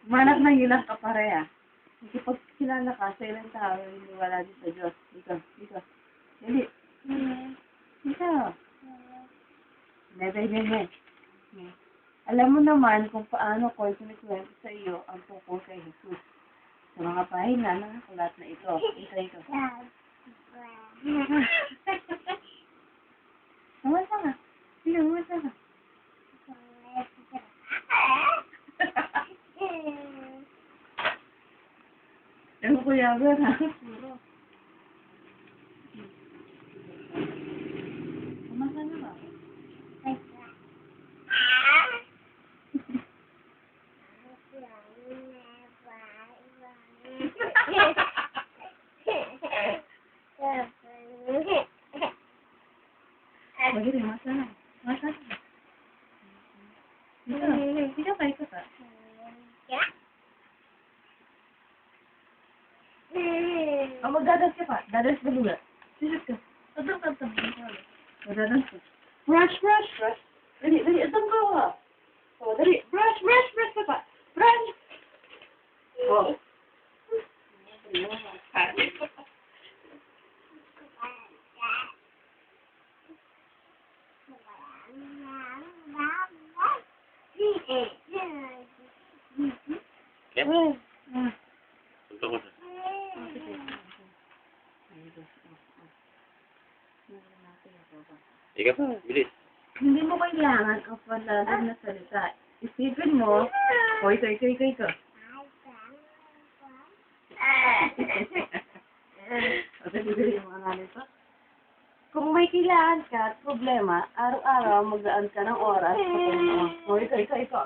Manap ng ilang kapareha. Ikipagkilala ka sa ilang tao, hindi wala din sa Diyos. Dito. Dali. Dito. Nebe. Alam mo naman kung paano ko kinikwento sa iyo ang tungkol kay Jesus. Sa mga pahina ng aklat na ito. Ito. Umasa ka. Sige, umasa ka. Ewan ko yaman, ha? Puro. Umasa na ba? Magiging, umasa na. Umasa na. Dito kayo ka. Oh, magdadas ka pa. Dadas ka lugar. Sisit ka. Atang. Magdadas ka. Brush. Dali. Atang ka ha. Oh, dali. Brush ka pa. Brush. Oh. Punta ko na. Ika pa, bilis. Hindi mo kailangan ang palalag na salita. Isipin mo, hoy, ito. Dali yung mga nanin pa. Kung may kailangan ka at problema, araw-araw magdaan ka ng oras sa Panginoon. Hoy, ito.